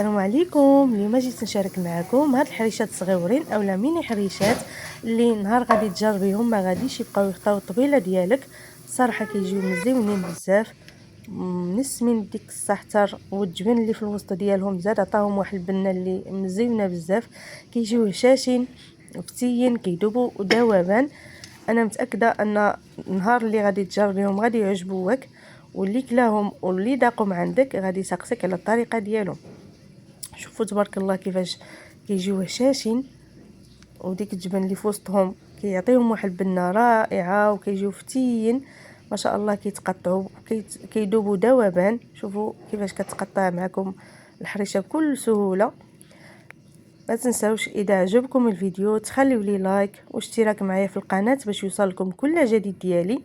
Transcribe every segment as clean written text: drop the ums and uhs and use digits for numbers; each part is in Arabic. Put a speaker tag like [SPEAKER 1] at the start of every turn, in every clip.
[SPEAKER 1] السلام عليكم. اليوم جيت نشارك معكم هاد الحريشات الصغيورين اولا ميني حريشات اللي نهار غادي تجربيهم ما غاديش يبقاو يخطاو الطبيله ديالك. صراحه كيجيو مزيونين بزاف، منسمين ديك السحتر والجبن اللي في الوسط ديالهم زاد عطاهم واحد البنه اللي مزيونه بزاف. كيجيو هشاشين فتيين كيدوبوا ذوبان. انا متاكده ان النهار اللي غادي تجربيهم غادي يعجبوك، واللي كلاهم واللي داقهم عندك غادي يسقسيك على الطريقه ديالهم. شوفوا تبارك الله كيفاش كيجيو هشاشين، وديك الجبن اللي في وسطهم كيعطيهم واحد البنه رائعه، وكيجيو فتيين ما شاء الله، كيتقطعوا كيدوبوا ذوبان. شوفوا كيفاش كتقطع معكم الحريشه بكل سهوله. ما تنساوش اذا عجبكم الفيديو تخليوا لي لايك واشتراك معايا في القناه باش يوصلكم كل جديد ديالي.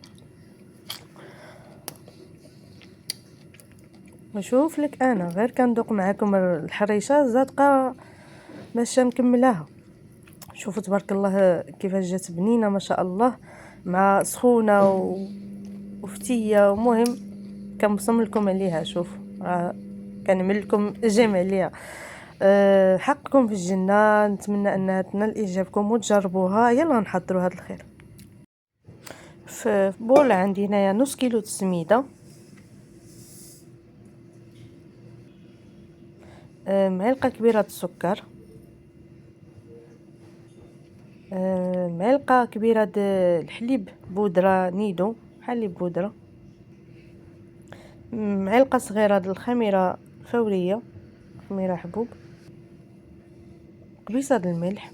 [SPEAKER 1] نشوف لك انا غير كندوق معكم الحريشه زادقه باش نكملها. شوفوا تبارك الله كيفاش جات بنينه ما شاء الله، مع سخونه وفتيه. المهم كنبصم لكم عليها. شوف كنعمل لكم جيم عليها. حقكم في الجنه. نتمنى انها تنال اعجابكم وتجربوها. يلا نحضروا هذا الخير. في بول عندي هنايا نص كيلو السميده، معلقه كبيره السكر، معلقه كبيره د الحليب بودره نيدو حليب بودره، معلقه صغيره د الخميره فوريه خميره حبوب، قبيصه د الملح.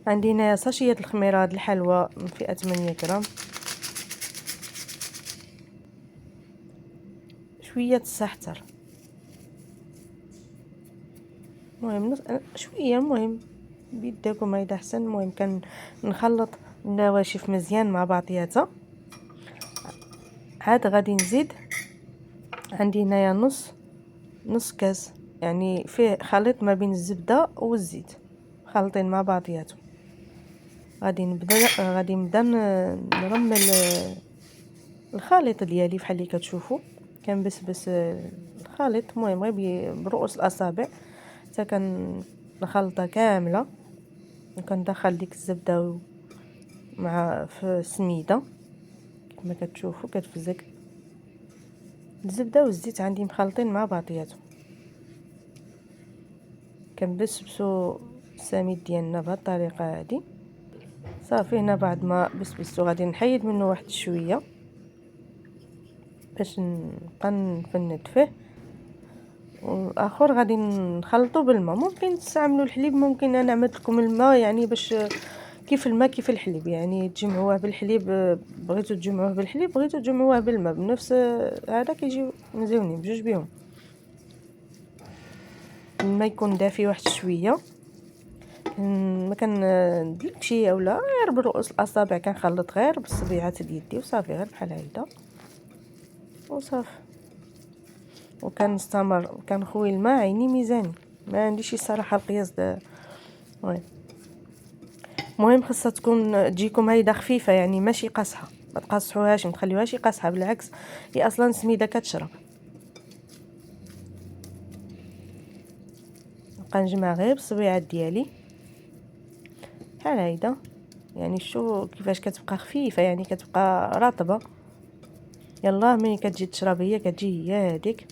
[SPEAKER 1] عندي هنا ساشيه الخميره د الحلوى من فئه 8 غرام، شويه السحتر، المهم شويه، المهم بيدكم هيدا احسن. المهم كنخلط النواشف مزيان مع بعضياتها. عاد غادي نزيد عندي هنايا نص كاس، يعني فيه خليط ما بين الزبده والزيت خالطين مع بعضياتهم. غادي نبدا نرمل الخليط ديالي بحال اللي كتشوفوا. كنبسبس الخليط، المهم غير برؤوس الاصابع حتى كنخلطها كامله، وكندخل ديك الزبده مع في السميده كما كتشوفوا. كتفزك الزبده والزيت عندي مخلطين مع بعضياتهم. كنبسبسوا السميد ديالنا بهذه الطريقه هذه. صافي هنا بعد ما بسبسو غادي نحيد منه واحد شويه باش نبقى نفند فيه، والاخر غادي نخلطو بالماء. ممكن تستعملوا الحليب، ممكن انا عملت لكم الماء يعني باش كيف الماء كيف الحليب، يعني تجمعوه بالحليب. بغيتو تجمعوه بالحليب، بغيتو تجمعوه بالماء، بنفس هذا كيجيو مزيونين بجوج بيهم. الماء يكون دافي واحد شويه، ما كندلكش اولا غير برؤوس الاصابع كنخلط غير بالصبيعات ديالي وصافي، غير بحال هكذا وصافي. وكنستمر كنخوي الماء عيني ميزاني، ما عنديش الصراحه القياس المهم خاصها تجيكم هيدا خفيفه، يعني ماشي قاصحه. ما تقاصحوهاش، ما تخليوهاش قاصحه، بالعكس هي اصلا سميده كتشرب. نبقى نجمع غير بالصبيعات ديالي بحال هيدا. يعني شو كيفاش كتبقى خفيفه، يعني كتبقى رطبه. يلا ملي كتجي تشرب هي كتجي هي هذيك.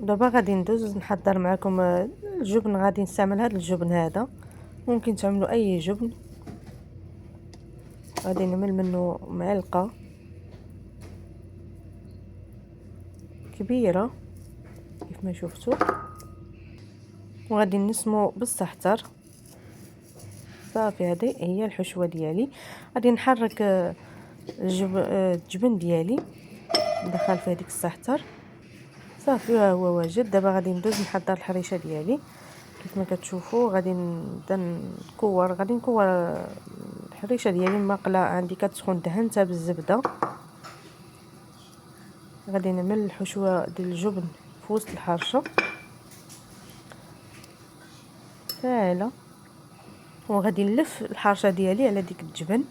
[SPEAKER 1] دابا غادي ندوز نحضر معكم الجبن. غادي نستعمل هذا الجبن هذا، ممكن تعملوا اي جبن. غادي نعمل منه معلقه كبيره كيف ما شفتوا، وغادي نسمو بالسحتر. صافي هذه هي الحشوه ديالي. غادي نحرك الجبن ديالي ندخل فيه ديك السحتر. صافي ها هو واجد. دابا غادي ندوز نحضر الحريشه ديالي كيف ما كتشوفوا. غادي نبدا غادي نكور الحريشه ديالي. المقله عندي كتسخن دهنتها بالزبده. غادي نعمل الحشوه ديال الجبن في وسط الحرشه ساهله، وغادي نلف الحرشه ديالي على ديك الجبن.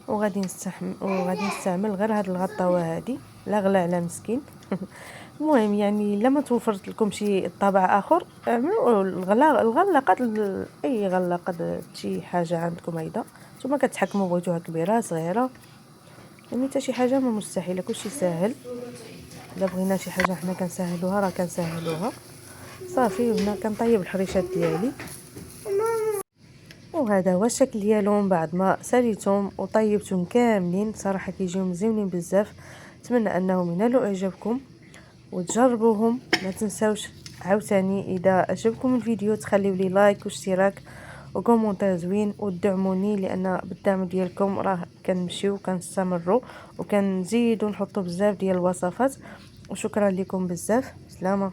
[SPEAKER 1] وغادي نستعمل غير هاد الغطاوه هادي، لا غلا على مسكين. المهم يعني الا ما توفرت لكم شي طابع اخر، اعملوا الغلاقات، اي غلاقه شي حاجه عندكم هيدا، نتوما كتحكموا بغيتوها كبيره صغيره، يعني حتى شي حاجه ما مستحيله، كلشي ساهل. الا بغينا شي حاجه حنا كنسهلوها راه كنسهلوها. صافي هنا كنطيب الحريشات ديالي، وهذا هو الشكل ديالهم بعد ما ساليتهم وطيبتهم كاملين. صراحه كيجيو مزيونين بزاف. نتمنى انهم ينالوا اعجابكم وتجربوهم. ما تنساوش عاوتاني اذا عجبكم الفيديو تخليو لي لايك واشتراك وكومونتير زوين وتدعموني، لان بالدعم ديالكم راه كنمشيو وكنستمروا وكنزيدوا نحطوا بزاف ديال الوصفات. وشكرا لكم بزاف. سلامه.